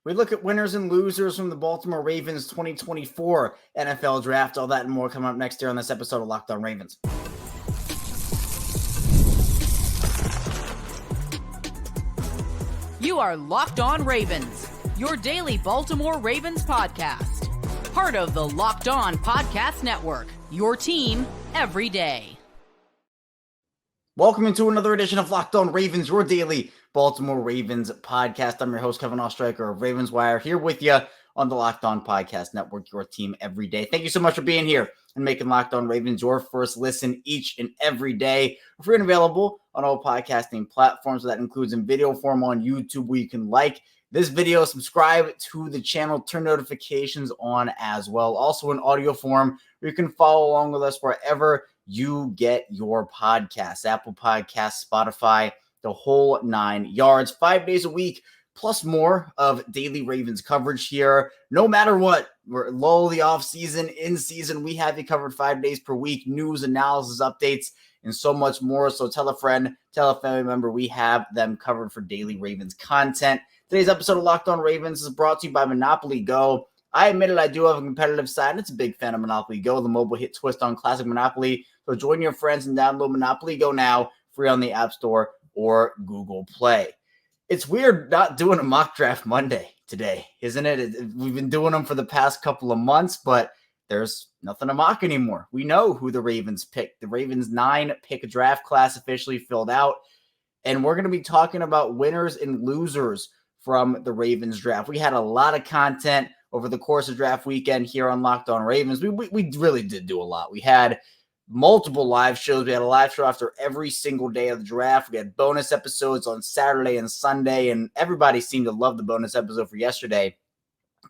We look at winners and losers from the Baltimore Ravens 2024 NFL Draft. All that and more coming up next year on this episode of Locked On Ravens. You are Locked On Ravens, your daily Baltimore Ravens podcast. Part of the Locked On Podcast Network, your team every day. Welcome into another edition of Locked On Ravens, your daily Baltimore Ravens podcast. I'm your host, Kevin Oestreicher of Ravens Wire, here with you on the Locked On Podcast Network, your team every day. Thank you so much for being here and making Locked On Ravens your first listen each and every day. We're free and available on all podcasting platforms. So that includes in video form on YouTube, where you can like this video, subscribe to the channel, turn notifications on as well. Also in audio form, where you can follow along with us wherever you get your podcasts, Apple Podcasts, Spotify, the whole 9 yards, 5 days a week, plus more of daily Ravens coverage here. No matter what, we're low the off season, in season, we have you covered 5 days per week, news, analysis, updates, and so much more. So tell a friend, tell a family member, we have them covered for daily Ravens content. Today's episode of Locked On Ravens is brought to you by Monopoly Go. I admit it, I do have a competitive side, and it's a big fan of Monopoly Go, the mobile hit twist on classic Monopoly. So join your friends and download Monopoly Go now, free on the App Store or Google Play. It's weird not doing a mock draft Monday today, isn't it? We've been doing them for the past couple of months, but there's nothing to mock anymore. We know who the Ravens picked. The Ravens 9 pick draft class officially filled out, and we're going to be talking about winners and losers from the Ravens draft. We had a lot of content over the course of draft weekend here on Locked On Ravens. We really did do a lot. We had multiple live shows. We had a live show after every single day of the draft. We had bonus episodes on Saturday and Sunday, and everybody seemed to love the bonus episode for yesterday,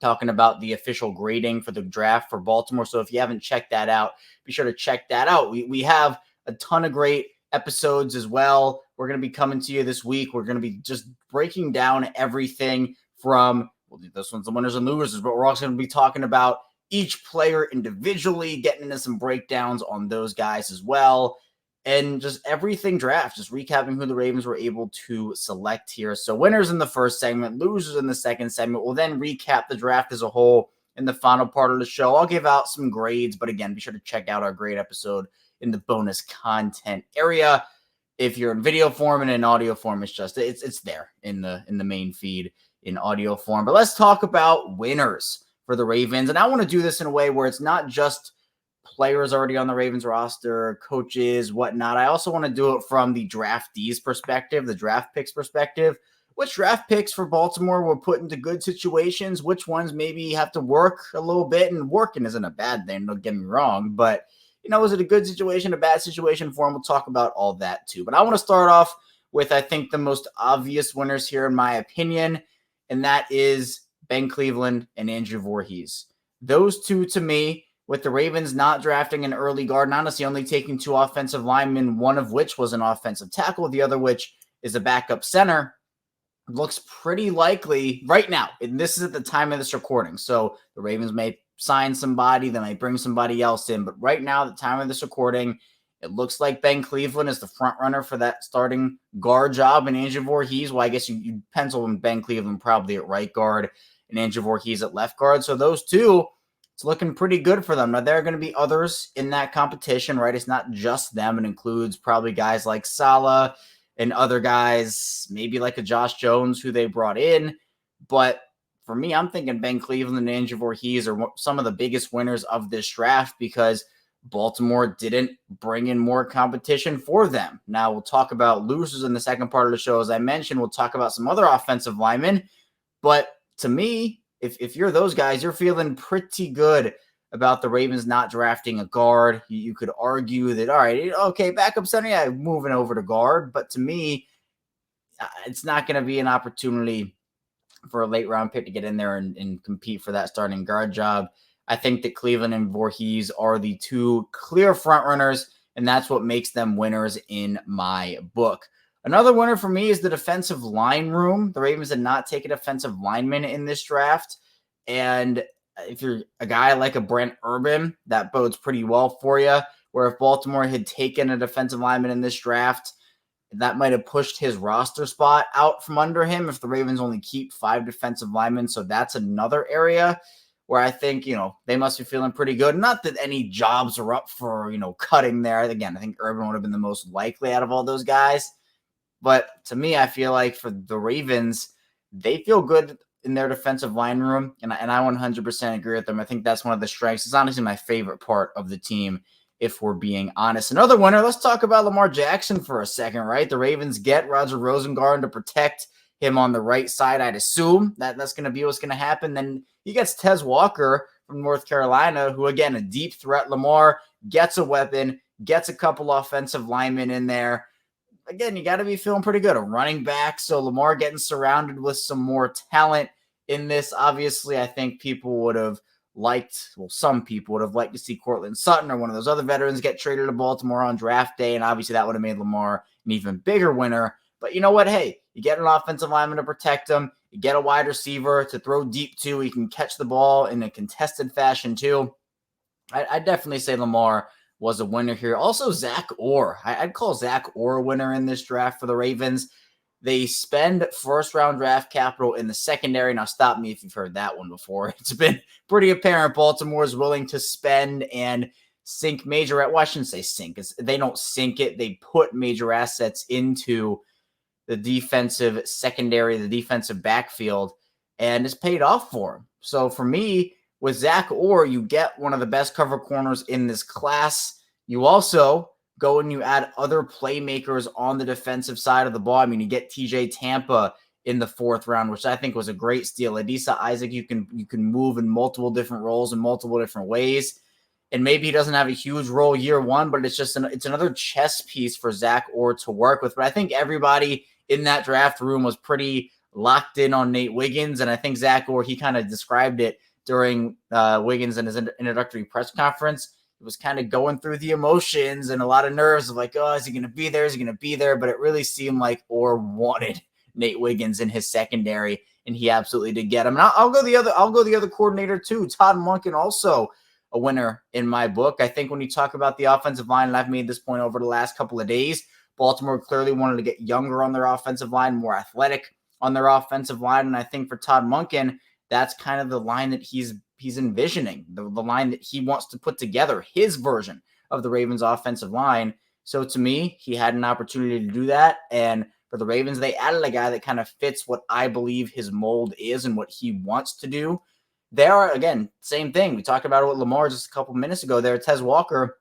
talking about the official grading for the draft for Baltimore. So if you haven't checked that out, be sure to check that out. We have a ton of great episodes as well. We're going to be coming to you this week. We're going to be just breaking down everything from, well, this one's the winners and losers, but we're also going to be talking about each player individually, getting into some breakdowns on those guys as well, and just everything draft, just recapping who the Ravens were able to select here. So winners in the first segment, losers in the second segment. We'll then recap the draft as a whole in the final part of the show. I'll give out some grades, but again, be sure to check out our grade episode in the bonus content area. If you're in video form and in audio form, it's there in the main feed in audio form. But let's talk about winners for the Ravens. And I want to do this in a way where it's not just players already on the Ravens roster, coaches, whatnot. I also want to do it from the draftees perspective, the draft picks perspective. Which draft picks for Baltimore were put into good situations? Which ones maybe have to work a little bit? And working isn't a bad thing, don't get me wrong. But, is it a good situation, a bad situation for him? We'll talk about all that too. But I want to start off with, I think, the most obvious winners here, in my opinion, and that is Ben Cleveland and Andrew Voorhees. Those two, to me, with the Ravens not drafting an early guard, and honestly only taking 2 offensive linemen, one of which was an offensive tackle, the other which is a backup center, looks pretty likely right now. And this is at the time of this recording. So the Ravens may sign somebody, they might bring somebody else in. But right now, at the time of this recording, it looks like Ben Cleveland is the front runner for that starting guard job. And Andrew Voorhees, well, I guess you pencil in Ben Cleveland probably at right guard and Andrew Voorhees at left guard. So those two, it's looking pretty good for them. Now, there are going to be others in that competition, right? It's not just them. It includes probably guys like Saleh and other guys, maybe like a Josh Jones who they brought in. But for me, I'm thinking Ben Cleveland and Andrew Voorhees are some of the biggest winners of this draft because Baltimore didn't bring in more competition for them. Now, we'll talk about losers in the second part of the show. As I mentioned, we'll talk about some other offensive linemen. But to me, if you're those guys, you're feeling pretty good about the Ravens not drafting a guard. You could argue that, all right, okay, backup center, yeah, moving over to guard. But to me, it's not going to be an opportunity for a late round pick to get in there and compete for that starting guard job. I think that Cleveland and Voorhees are the two clear front runners, and that's what makes them winners in my book. Another winner for me is the defensive line room. The Ravens did not take a defensive lineman in this draft. And if you're a guy like a Brent Urban, that bodes pretty well for you. Where if Baltimore had taken a defensive lineman in this draft, that might have pushed his roster spot out from under him if the Ravens only keep 5 defensive linemen. So that's another area where I think, they must be feeling pretty good. Not that any jobs are up for, cutting there. Again, I think Urban would have been the most likely out of all those guys. But to me, I feel like for the Ravens, they feel good in their defensive line room, and I 100% agree with them. I think that's one of the strengths. It's honestly my favorite part of the team, if we're being honest. Another winner, let's talk about Lamar Jackson for a second, right? The Ravens get Roger Rosengarten to protect him on the right side. I'd assume that's going to be what's going to happen. Then he gets Tez Walker from North Carolina, who, again, a deep threat. Lamar gets a weapon, gets a couple offensive linemen in there. Again, you got to be feeling pretty good. A running back, so Lamar getting surrounded with some more talent in this. Obviously, I think people would have some people would have liked to see Cortland Sutton or one of those other veterans get traded to Baltimore on draft day, and obviously that would have made Lamar an even bigger winner. But you know what? Hey, you get an offensive lineman to protect him. You get a wide receiver to throw deep to. He can catch the ball in a contested fashion too. I'd definitely say Lamar was a winner here. Also, Zach Orr. I'd call Zach Orr a winner in this draft for the Ravens. They spend first-round draft capital in the secondary. Now, stop me if you've heard that one before. It's been pretty apparent Baltimore is willing to spend and sink major – well, I shouldn't say sink. They don't sink it. They put major assets into the defensive secondary, the defensive backfield, and it's paid off for them. So, for me, with Zach Orr, you get one of the best cover corners in this class. You also go and you add other playmakers on the defensive side of the ball. I mean, you get TJ Tampa in the 4th round, which I think was a great steal. Adisa Isaac, you can move in multiple different roles in multiple different ways. And maybe he doesn't have a huge role year one, but it's just it's another chess piece for Zach Orr to work with. But I think everybody in that draft room was pretty locked in on Nate Wiggins. And I think Zach Orr, he kind of described it during Wiggins and his introductory press conference. It was kind of going through the emotions and a lot of nerves of like, oh, is he going to be there? Is he going to be there? But it really seemed like Orr wanted Nate Wiggins in his secondary, and he absolutely did get him. And I'll go the other coordinator too. Todd Monken, also a winner in my book. I think when you talk about the offensive line, and I've made this point over the last couple of days, Baltimore clearly wanted to get younger on their offensive line, more athletic on their offensive line. And I think for Todd Monken, that's kind of the line that he's envisioning, the line that he wants to put together, his version of the Ravens offensive line. So to me, he had an opportunity to do that. And for the Ravens, they added a guy that kind of fits what I believe his mold is and what he wants to do. They are, again, same thing. We talked about it with Lamar just a couple minutes ago there. Tez Walker,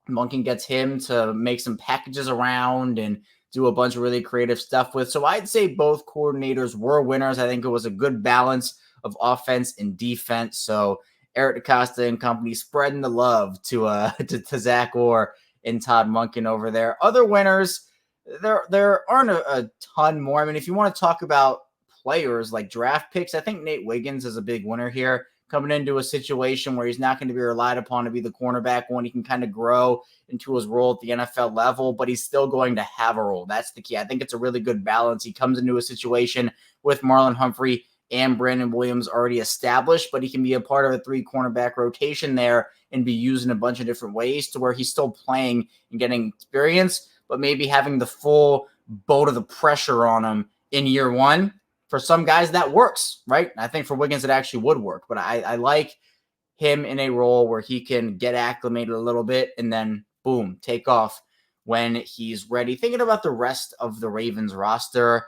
Monken gets him to make some packages around and do a bunch of really creative stuff with. So I'd say both coordinators were winners. I think it was a good balance of offense and defense. So Eric DeCosta and company spreading the love to Zach Orr and Todd Monken over there. Other winners, there aren't a ton more. I mean, if you want to talk about players like draft picks, I think Nate Wiggins is a big winner here, coming into a situation where he's not going to be relied upon to be the cornerback one. He can kind of grow into his role at the NFL level, but he's still going to have a role. That's the key. I think it's a really good balance. He comes into a situation with Marlon Humphrey and Brandon Williams already established, but he can be a part of a 3-cornerback rotation there and be used in a bunch of different ways to where he's still playing and getting experience, but maybe having the full boat of the pressure on him in year one. For some guys, that works, right? I think for Wiggins, it actually would work, but I like him in a role where he can get acclimated a little bit and then, boom, take off when he's ready. Thinking about the rest of the Ravens roster,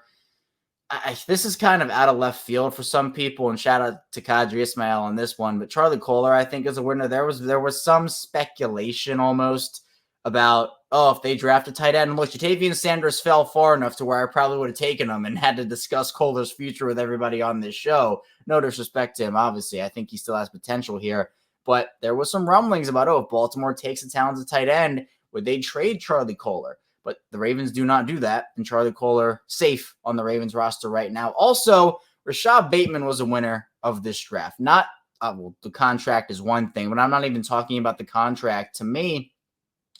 this is kind of out of left field for some people, and shout out to Kadri Ismail on this one, but Charlie Kolar, I think, is a winner. There was some speculation almost about, if they draft a tight end. And look, Jatavian Sanders fell far enough to where I probably would have taken him and had to discuss Kolar's future with everybody on this show. No disrespect to him, obviously. I think he still has potential here. But there was some rumblings about, if Baltimore takes a talented tight end, would they trade Charlie Kolar? But the Ravens do not do that, and Charlie Kolar safe on the Ravens roster right now. Also, Rashad Bateman was a winner of this draft. Not, the contract is one thing, but I'm not even talking about the contract. To me,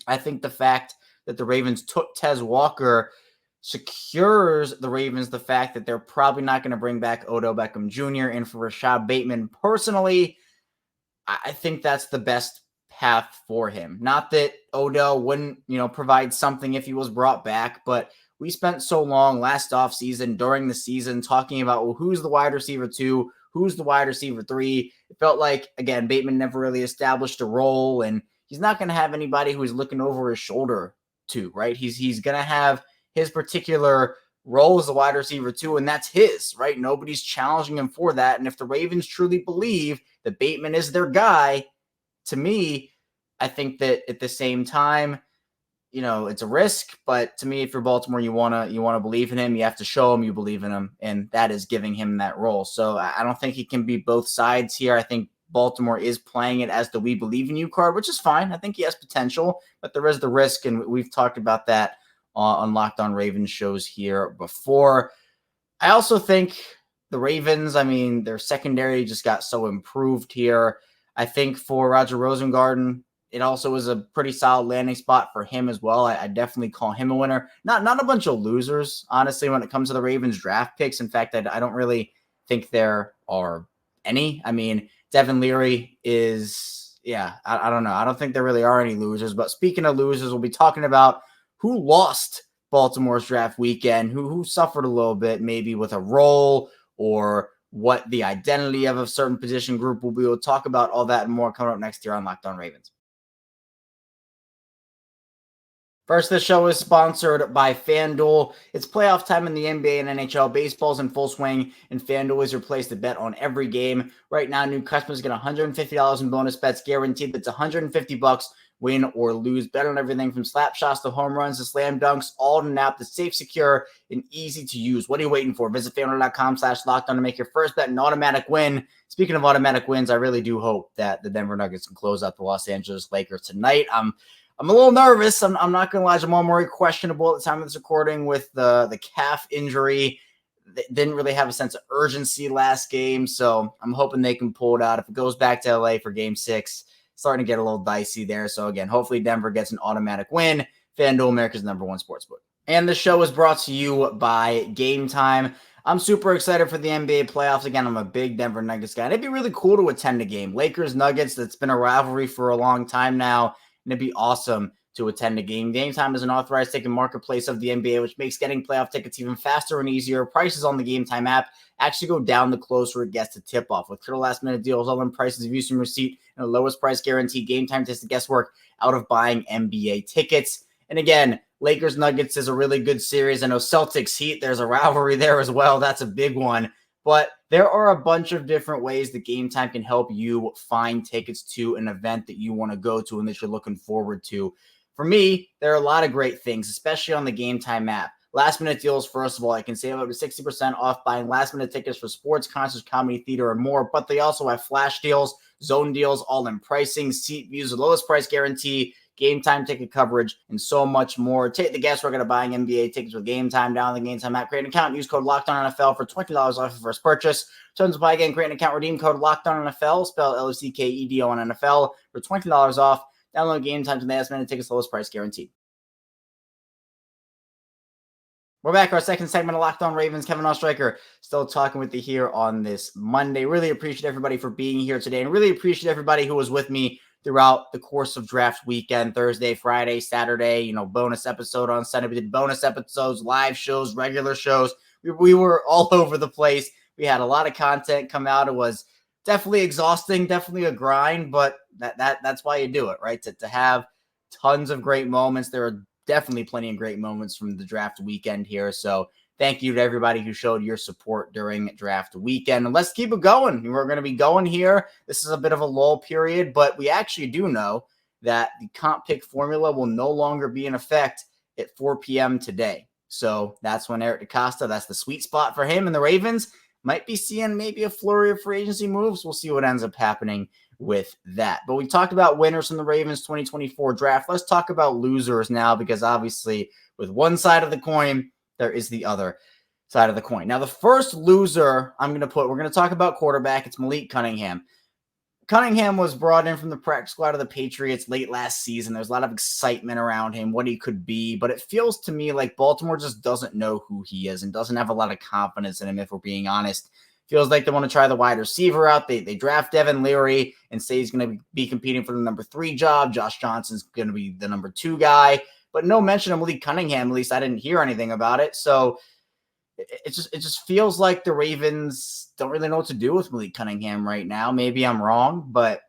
I think the fact that the Ravens took Tez Walker secures the Ravens the fact that they're probably not going to bring back Odell Beckham Jr. And for Rashad Bateman, personally, I think that's the best path for him. Not that Odell wouldn't, provide something if he was brought back, but we spent so long last offseason during the season talking about, well, who's the wide receiver 2, who's the wide receiver 3. It felt like, again, Bateman never really established a role, and he's not going to have anybody who's looking over his shoulder to, right? He's going to have his particular role as the wide receiver 2, and that's his, right? Nobody's challenging him for that. And if the Ravens truly believe that Bateman is their guy, to me, I think that at the same time, it's a risk, but to me, if you're Baltimore, you want to believe in him. You have to show him you believe in him, and that is giving him that role. So I don't think he can be both sides here. I think Baltimore is playing it as the "we believe in you" card, which is fine. I think he has potential, but there is the risk, and we've talked about that on Locked On Ravens shows here before. I also think the Ravens, their secondary just got so improved here. I think for Roger Rosengarten, it also was a pretty solid landing spot for him as well. I definitely call him a winner. Not a bunch of losers, honestly, when it comes to the Ravens draft picks. In fact, I don't really think there are any. Devin Leary is, I don't know. I don't think there really are any losers. But speaking of losers, we'll be talking about who lost Baltimore's draft weekend, who suffered a little bit, maybe with a role or what the identity of a certain position group will be. We'll talk about all that and more coming up next year on Locked On Ravens. First, the show is sponsored by FanDuel. It's playoff time in the NBA and NHL. Baseball's in full swing, and FanDuel is your place to bet on every game. Right now, new customers get $150 in bonus bets guaranteed. That's $150, win or lose. Bet on everything from slap shots to home runs to slam dunks, all in an app that's safe, secure, and easy to use. What are you waiting for? Visit FanDuel.com/lockedon to make your first bet an automatic win. Speaking of automatic wins, I really do hope that the Denver Nuggets can close out the Los Angeles Lakers tonight. I'm a little nervous. I'm not going to lie. Jamal Murray questionable at the time of this recording with the calf injury. They didn't really have a sense of urgency last game, so I'm hoping they can pull it out. If it goes back to LA for Game 6, starting to get a little dicey there. So again, hopefully Denver gets an automatic win. FanDuel, America's #1 sportsbook. And the show is brought to you by Gametime. I'm super excited for the NBA playoffs. Again, I'm a big Denver Nuggets guy. And it'd be really cool to attend a game. Lakers-Nuggets, that's been a rivalry for a long time now. And it'd be awesome to attend a game. Gametime is an authorized ticket marketplace of the NBA, which makes getting playoff tickets even faster and easier. Prices on the Gametime app actually go down the closer it gets to tip-off. With clear last-minute deals, all-in prices, views from receipt, and the lowest price guarantee, Gametime takes the guesswork out of buying NBA tickets. And again, Lakers-Nuggets is a really good series. I know Celtics-Heat, there's a rivalry there as well. That's a big one. But there are a bunch of different ways that Gametime can help you find tickets to an event that you want to go to and that you're looking forward to. For me, there are a lot of great things, especially on the Gametime app. Last-minute deals, first of all, I can save up to 60% off buying last-minute tickets for sports, concerts, comedy, theater, and more. But they also have flash deals, zone deals, all-in pricing, seat views, the lowest price guarantee, Gametime ticket coverage, and so much more. Take the guesswork out of buying NBA tickets with Gametime. Download the Gametime app, create an account, use code LOCKEDONNFL for $20 off your first purchase. Terms apply again, create an account, redeem code LOCKEDONNFL, spell LOCKEDO on NFL for $20 off. Download Gametime to the last-minute tickets, lowest price guaranteed. We're back. Our second segment of Locked On Ravens. Kevin Ostreicher still talking with you here on this Monday. Really appreciate everybody for being here today, and really appreciate everybody who was with me throughout the course of draft weekend, Thursday, Friday, Saturday, bonus episode on Sunday. We did bonus episodes, live shows, regular shows. We were all over the place. We had a lot of content come out. It was definitely exhausting, definitely a grind, but that's why you do it, right? To have tons of great moments. There are definitely plenty of great moments from the draft weekend here. So thank you to everybody who showed your support during draft weekend. And let's keep it going. We're going to be going here. This is a bit of a lull period, but we actually do know that the comp pick formula will no longer be in effect at 4 p.m. today. So that's when Eric DeCosta, that's the sweet spot for him, and the Ravens might be seeing maybe a flurry of free agency moves. We'll see what ends up happening with that. But we talked about winners from the Ravens 2024 draft. Let's talk about losers now, because obviously with one side of the coin, there is the other side of the coin. Now, the first loser we're going to talk about quarterback. It's Malik Cunningham. Cunningham was brought in from the practice squad of the Patriots late last season. There's a lot of excitement around him, what he could be, but it feels to me like Baltimore just doesn't know who he is and doesn't have a lot of confidence in him, if we're being honest. Feels like they want to try the wide receiver out. They draft Devin Leary and say he's going to be competing for the number 3 job. Josh Johnson's going to be the number 2 guy. but no mention of Malik Cunningham. At least I didn't hear anything about it. So it just feels like the Ravens don't really know what to do with Malik Cunningham right now. Maybe I'm wrong, but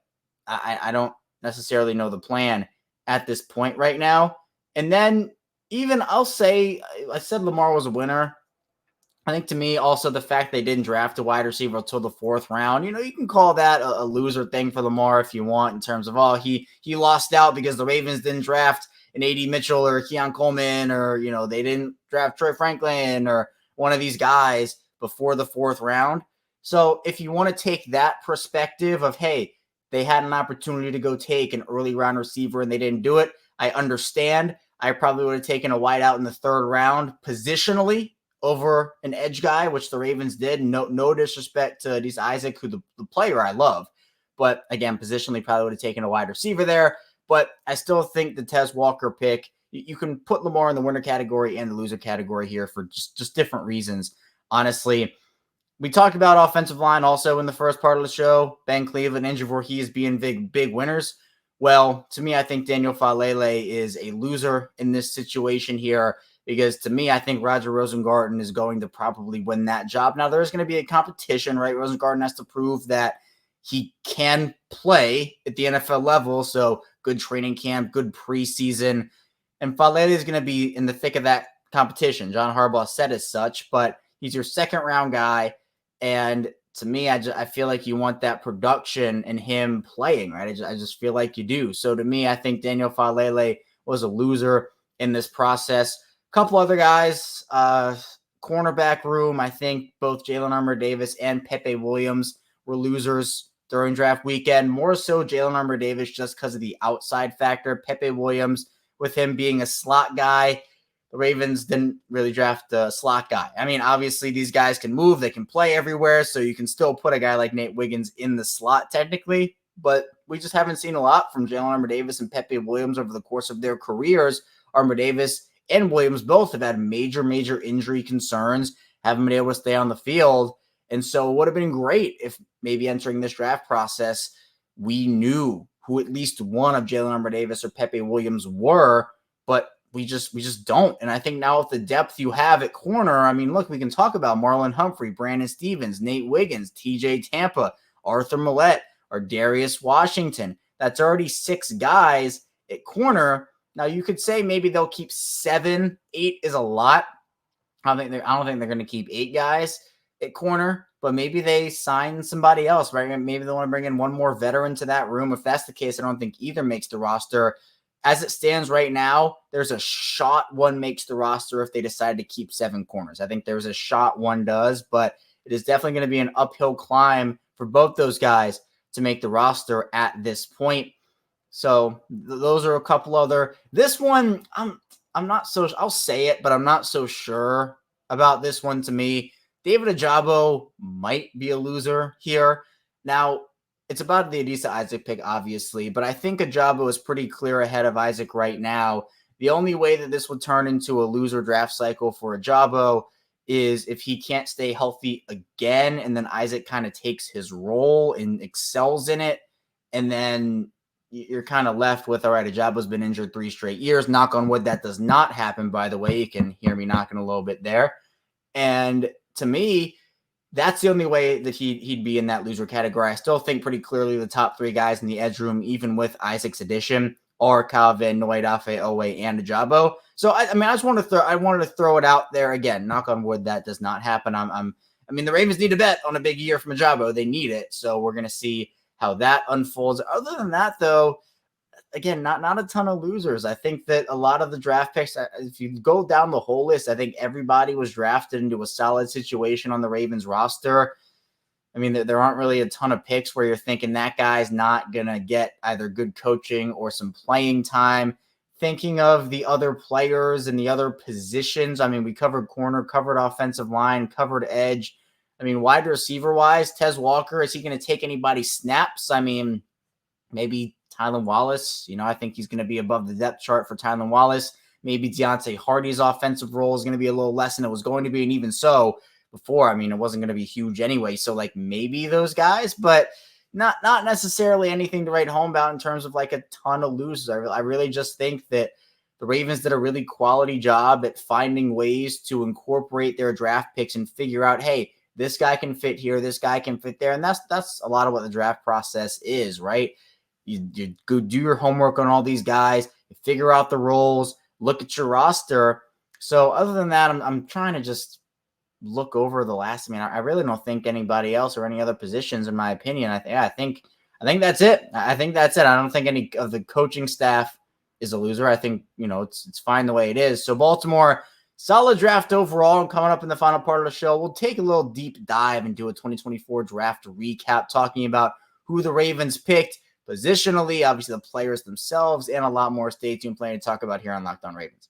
I don't necessarily know the plan at this point right now. And then even I'll say, I said Lamar was a winner. I think to me also the fact they didn't draft a wide receiver until the 4th round, you can call that a loser thing for Lamar if you want, in terms of, he lost out because the Ravens didn't draft an A.D. Mitchell or Keon Coleman, or, they didn't draft Troy Franklin or one of these guys before the 4th round. So if you want to take that perspective of, hey, they had an opportunity to go take an early round receiver and they didn't do it, I understand. I probably would have taken a wideout in the 3rd round positionally over an edge guy, which the Ravens did. No disrespect to Adisa Isaac, who the player I love. But again, positionally probably would have taken a wide receiver there. But I still think the Tez Walker pick, you can put Lamar in the winner category and the loser category here for just different reasons. Honestly, we talked about offensive line also in the first part of the show. Ben Cleveland, Andrew Voorhees being big winners. Well, to me, I think Daniel Falele is a loser in this situation here, because to me, I think Roger Rosengarten is going to probably win that job. Now, there's going to be a competition, right? Rosengarten has to prove that he can play at the NFL level. So good training camp, good preseason. And Falele is going to be in the thick of that competition. John Harbaugh said as such, but he's your 2nd round guy. And to me, I feel like you want that production and him playing, right? I just feel like you do. So to me, I think Daniel Falele was a loser in this process. A couple other guys, cornerback room, I think both Jalen Armour-Davis and Pepe Williams were losers during draft weekend. More so Jalen Armour-Davis just because of the outside factor. Pepe Williams, with him being a slot guy, the Ravens didn't really draft a slot guy. I mean, obviously these guys can move, they can play everywhere, so you can still put a guy like Nate Wiggins in the slot technically, but we just haven't seen a lot from Jalen Armour-Davis and Pepe Williams over the course of their careers. Armour-Davis and Williams both have had major injury concerns, haven't been able to stay on the field, and so it would have been great if maybe entering this draft process, we knew who at least one of Jalen Armour-Davis or Pepe Williams were, but we just don't. And I think now with the depth you have at corner, I mean, look, we can talk about Marlon Humphrey, Brandon Stevens, Nate Wiggins, TJ Tampa, Arthur Millette, or Darius Washington. That's already 6 guys at corner. Now you could say maybe they'll keep 7, 8 is a lot. I don't think they're going to keep 8 guys at corner, but maybe they sign somebody else, right? Maybe they want to bring in one more veteran to that room. If that's the case, I don't think either makes the roster. As it stands right now, there's a shot one makes the roster if they decide to keep 7 corners. I think there's a shot one does, but it is definitely going to be an uphill climb for both those guys to make the roster at this point. So those are a couple other. This one, I'm not so. I'll say it, but I'm not so sure about this one. To me, David Ojabo might be a loser here. Now, it's about the Adisa Isaac pick, obviously, but I think Ojabo is pretty clear ahead of Isaac right now. The only way that this would turn into a loser draft cycle for Ojabo is if he can't stay healthy again, and then Isaac kind of takes his role and excels in it, and then you're kind of left with, all right, Ajabo's been injured 3 straight years. Knock on wood, that does not happen, by the way. You can hear me knocking a little bit there. And to me, that's the only way that he'd be in that loser category. I still think pretty clearly the top 3 guys in the edge room, even with Isaac's addition, are Kyle Van Noy, Dafe Owe, and Ojabo. So I wanted to throw it out there again. Knock on wood, that does not happen. The Ravens need a bet on a big year from Ojabo. They need it. So we're gonna see how that unfolds. Other than that, though, again, not a ton of losers. I think that a lot of the draft picks, if you go down the whole list, I think everybody was drafted into a solid situation on the Ravens roster. I mean, there aren't really a ton of picks where you're thinking that guy's not going to get either good coaching or some playing time. Thinking of the other players and the other positions, I mean, we covered corner, covered offensive line, covered edge. I mean, wide receiver-wise, Tez Walker, is he going to take anybody's snaps? I mean, maybe Tylan Wallace. I think he's going to be above the depth chart for Tylan Wallace. Maybe Deontay Hardy's offensive role is going to be a little less than it was going to be, and even so, before, it wasn't going to be huge anyway. So, maybe those guys, but not necessarily anything to write home about in terms of, a ton of losers. I really just think that the Ravens did a really quality job at finding ways to incorporate their draft picks and figure out, hey, this guy can fit here, this guy can fit there. And that's a lot of what the draft process is, right? You go do your homework on all these guys, you figure out the roles, look at your roster. So other than that, I'm trying to just look over the last. I really don't think anybody else or any other positions, in my opinion. I think that's it. I think that's it. I don't think any of the coaching staff is a loser. I think, it's fine the way it is. So Baltimore, solid draft overall. And coming up in the final part of the show, we'll take a little deep dive into a 2024 draft recap, talking about who the Ravens picked positionally, obviously the players themselves, and a lot more. Stay tuned, plenty to talk about here on Locked On Ravens.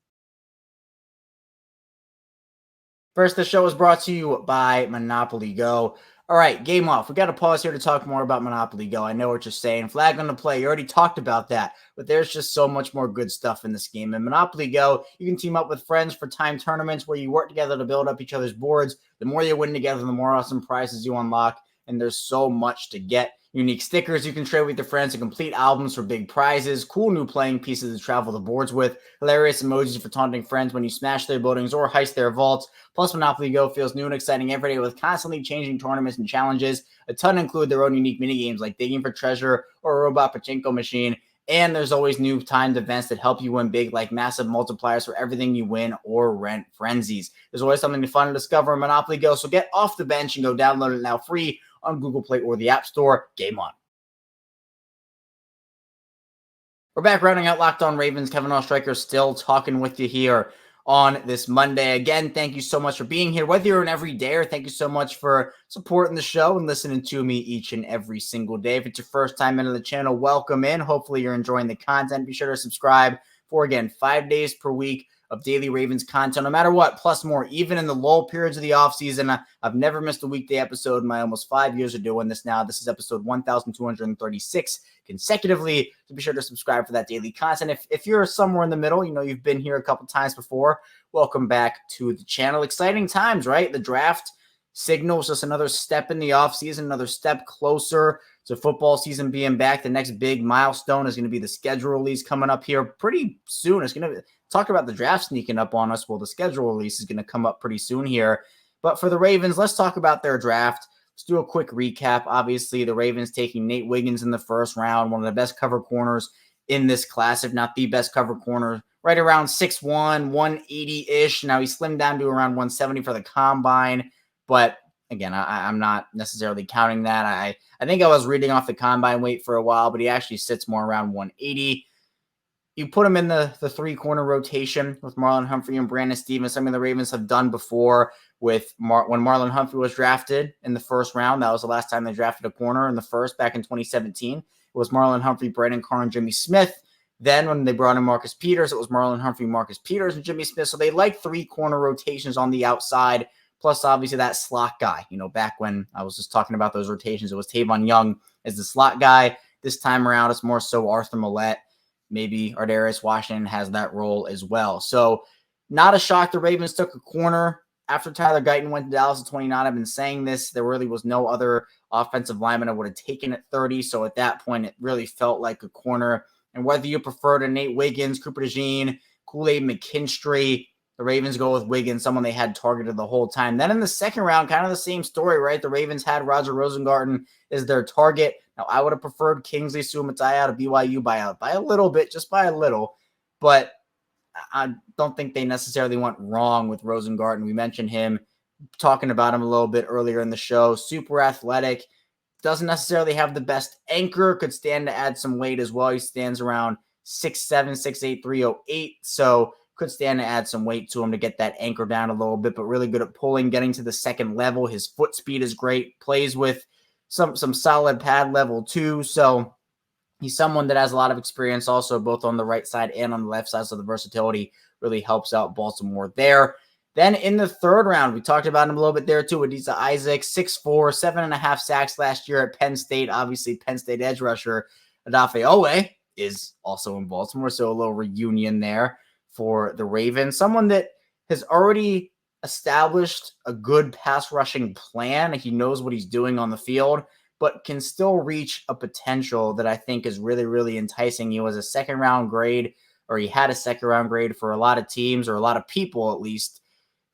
First, the show is brought to you by Monopoly Go. All right, game off. We got to pause here to talk more about Monopoly Go. I know what you're saying. Flag on the play. You already talked about that, but there's just so much more good stuff in this game. In Monopoly Go, you can team up with friends for timed tournaments where you work together to build up each other's boards. The more you win together, the more awesome prizes you unlock, and there's so much to get. Unique stickers you can trade with your friends, and complete albums for big prizes, cool new playing pieces to travel the boards with, hilarious emojis for taunting friends when you smash their buildings or heist their vaults. Plus, Monopoly Go feels new and exciting every day with constantly changing tournaments and challenges. A ton include their own unique minigames like digging for treasure or a robot pachinko machine. And there's always new timed events that help you win big, like massive multipliers for everything you win or rent frenzies. There's always something fun to discover in Monopoly Go, so get off the bench and go download it now free on Google Play or the App Store. Game on. We're back rounding out Locked On Ravens. Kevin Oestreicher still talking with you here on this Monday. Again, thank you so much for being here. Whether you're an everydayer, thank you so much for supporting the show and listening to me each and every single day. If it's your first time into the channel, welcome in. Hopefully you're enjoying the content. Be sure to subscribe for, again, 5 days per week of daily Ravens content, no matter what, plus more, even in the lull periods of the offseason. I've never missed a weekday episode in my almost 5 years of doing this now. This is episode 1,236 consecutively, so be sure to subscribe for that daily content. If you're somewhere in the middle, you've been here a couple times before, welcome back to the channel. Exciting times, right? The draft signals just another step in the offseason, another step closer to football season being back. The next big milestone is going to be the schedule release coming up here pretty soon. It's going to talk about the draft sneaking up on us. Well, the schedule release is going to come up pretty soon here. But for the Ravens, let's talk about their draft. Let's do a quick recap. Obviously, the Ravens taking Nate Wiggins in the first round, one of the best cover corners in this class, if not the best cover corner, right around 6'1", 180-ish. Now, he slimmed down to around 170 for the combine. But again, I'm not necessarily counting that. I think I was reading off the combine weight for a while, but he actually sits more around 180. You put him in the three-corner rotation with Marlon Humphrey and Brandon Stevens, something the Ravens have done before with when Marlon Humphrey was drafted in the first round. That was the last time they drafted a corner in the first, back in 2017. It was Marlon Humphrey, Brandon Carr, and Jimmy Smith. Then when they brought in Marcus Peters, it was Marlon Humphrey, Marcus Peters, and Jimmy Smith. So they like three-corner rotations on the outside, plus obviously that slot guy. Back when I was just talking about those rotations, it was Tavon Young as the slot guy. This time around, it's more so Arthur Millette. Maybe Ardarius Washington has that role as well. So not a shock the Ravens took a corner after Tyler Guyton went to Dallas at 29. I've been saying this. There really was no other offensive lineman I would have taken at 30. So at that point, it really felt like a corner. And whether you prefer to Nate Wiggins, Cooper DeJean, Kool-Aid McKinstry, the Ravens go with Wiggins, someone they had targeted the whole time. Then in the second round, kind of the same story, right? The Ravens had Roger Rosengarten as their target. Now, I would have preferred Kingsley Suamataia out of BYU by a little bit, just by a little. But I don't think they necessarily went wrong with Rosengarten. We mentioned him, talking about him a little bit earlier in the show. Super athletic. Doesn't necessarily have the best anchor. Could stand to add some weight as well. He stands around 6'7", 6'8", 308. So could stand to add some weight to him to get that anchor down a little bit, but really good at pulling, getting to the second level. His foot speed is great. Plays with some solid pad level too. So he's someone that has a lot of experience also, both on the right side and on the left side. So the versatility really helps out Baltimore there. Then in the third round, we talked about him a little bit there too. Adisa Isaac, 6'4", 7.5 sacks last year at Penn State. Obviously, Penn State edge rusher Odafe Owe is also in Baltimore. So a little reunion there for the Ravens. Someone that has already established a good pass rushing plan. He knows what he's doing on the field, but can still reach a potential that I think is really, really enticing you as a second round grade or he had a second round grade for a lot of teams, or a lot of people at least.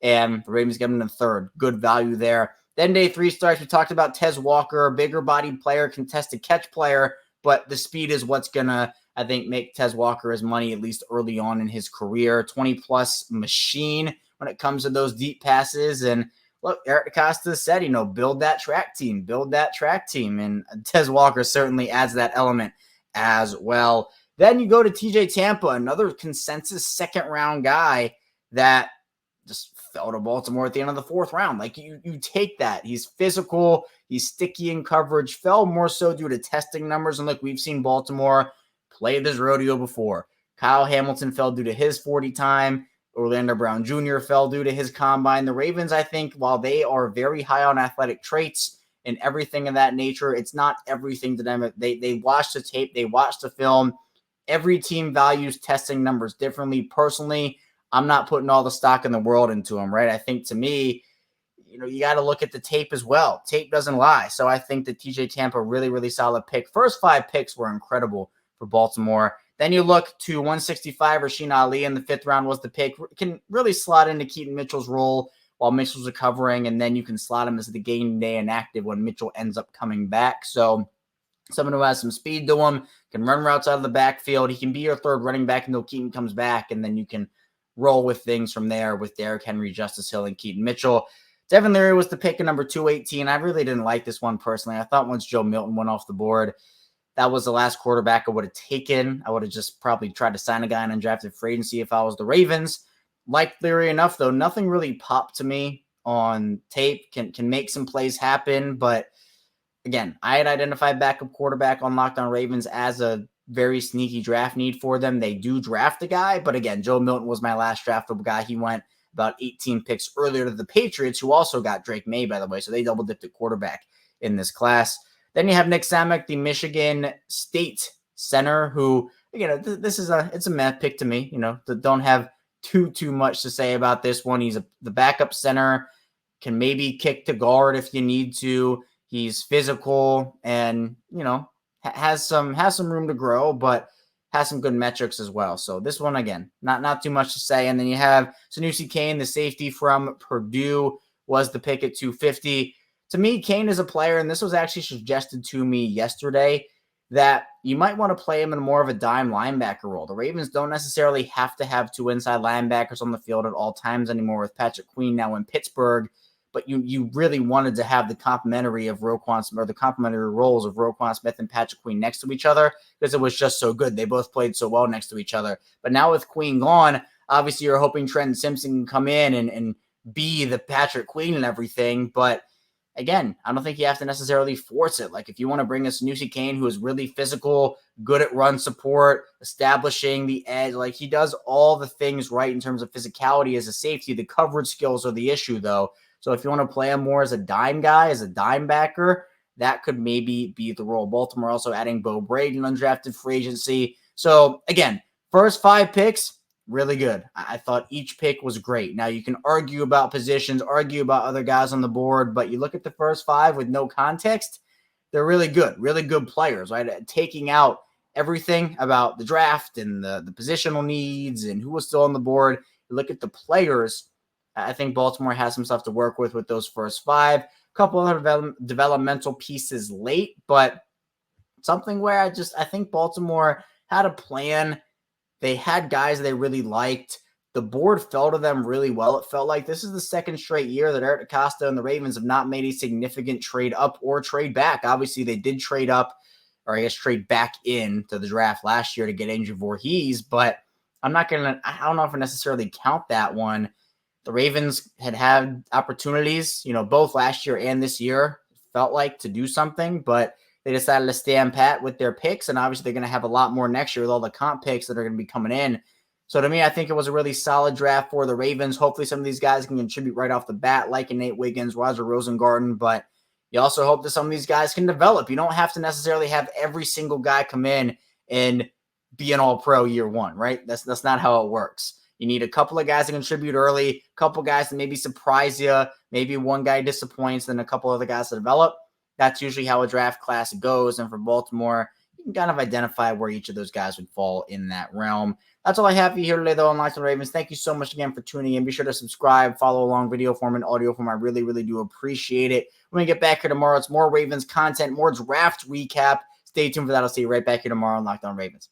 And the Ravens get him in the third. Good value there. Then day 3 starts. We talked about Tez Walker, a bigger bodied player, contested catch player, but the speed is what's going to, I think, make Tez Walker his money, at least early on in his career. 20-plus machine when it comes to those deep passes. And look, Eric Acosta said, build that track team. And Tez Walker certainly adds that element as well. Then you go to TJ Tampa, another consensus second-round guy that just fell to Baltimore at the end of the 4th round. Like, you take that. He's physical. He's sticky in coverage. Fell more so due to testing numbers. And look, we've seen Baltimore play this rodeo before. Kyle Hamilton fell due to his 40 time. Orlando Brown Jr. fell due to his combine. The Ravens, I think, while they are very high on athletic traits and everything of that nature, it's not everything to them. They watch the tape. They watch the film. Every team values testing numbers differently. Personally, I'm not putting all the stock in the world into them, right? I think, to me, you got to look at the tape as well. Tape doesn't lie. So I think that TJ Tampa, really, really solid pick. First 5 picks were incredible for Baltimore. Then you look to 165, Rasheen Ali in the 5th round was the pick. Can really slot into Keaton Mitchell's role while Mitchell's recovering, and then you can slot him as the game day inactive when Mitchell ends up coming back. So someone who has some speed to him, can run routes out of the backfield. He can be your 3rd running back until Keaton comes back, and then you can roll with things from there with Derrick Henry, Justice Hill, and Keaton Mitchell. Devin Leary was the pick at number 218. I really didn't like this one personally. I thought once Joe Milton went off the board, that was the last quarterback I would have taken. I would have just probably tried to sign a guy in undrafted free agency if I was the Ravens. Liked Leary enough, though. Nothing really popped to me on tape. Can make some plays happen, but again, I had identified backup quarterback on Locked On Ravens as a very sneaky draft need for them. They do draft a guy, but again, Joe Milton was my last draftable guy. He went about 18 picks earlier to the Patriots, who also got Drake May, by the way, so they double dipped at quarterback in this class. Then you have Nick Samek, the Michigan State center, who, again, it's a meh pick to me. Don't have too much to say about this one. He's the backup center, can maybe kick to guard if you need to. He's physical and, has some room to grow, but has some good metrics as well. So this one, again, not too much to say. And then you have Sanusi Kane, the safety from Purdue, was the pick at 250. To me, Kane is a player, and this was actually suggested to me yesterday, that you might want to play him in more of a dime linebacker role. The Ravens don't necessarily have to have 2 inside linebackers on the field at all times anymore with Patrick Queen now in Pittsburgh. But you really wanted to have the complementary roles of Roquan Smith and Patrick Queen next to each other, because it was just so good. They both played so well next to each other. But now with Queen gone, obviously you're hoping Trenton Simpson can come in and be the Patrick Queen and everything. But again, I don't think you have to necessarily force it. Like, if you want to bring a Sanusi Kane who is really physical, good at run support, establishing the edge, like, he does all the things right in terms of physicality as a safety. The coverage skills are the issue, though. So if you want to play him more as a dime guy, as a dime backer, that could maybe be the role. Baltimore also adding Bo Braden, undrafted free agency. So again, first 5 picks, really good. I thought each pick was great. Now you can argue about positions, argue about other guys on the board, but you look at the first 5 with no context, they're really good players, right? Taking out everything about the draft and the positional needs and who was still on the board. You look at the players, I think Baltimore has some stuff to work with those first 5. A couple other developmental pieces late, but something where I think Baltimore had a plan. They had guys they really liked. The board fell to them really well. It felt like this is the 2nd straight year that Eric Acosta and the Ravens have not made a significant trade up or trade back. Obviously, they did trade up, or I guess trade back in to the draft last year to get Andrew Voorhees, but I don't know if I necessarily count that one. The Ravens had opportunities, both last year and this year, felt like, to do something, but they decided to stand pat with their picks, and obviously they're going to have a lot more next year with all the comp picks that are going to be coming in. So to me, I think it was a really solid draft for the Ravens. Hopefully some of these guys can contribute right off the bat, like Nate Wiggins, Roger Rosengarten, but you also hope that some of these guys can develop. You don't have to necessarily have every single guy come in and be an all-pro year one, right? That's not how it works. You need a couple of guys to contribute early, a couple guys to maybe surprise you, maybe one guy disappoints, then a couple other guys to develop. That's usually how a draft class goes. And for Baltimore, you can kind of identify where each of those guys would fall in that realm. That's all I have for you here today, though, on Locked On Ravens. Thank you so much again for tuning in. Be sure to subscribe, follow along, video form and audio form. I really, really do appreciate it. When we get back here tomorrow, it's more Ravens content, more draft recap. Stay tuned for that. I'll see you right back here tomorrow on Locked On Ravens.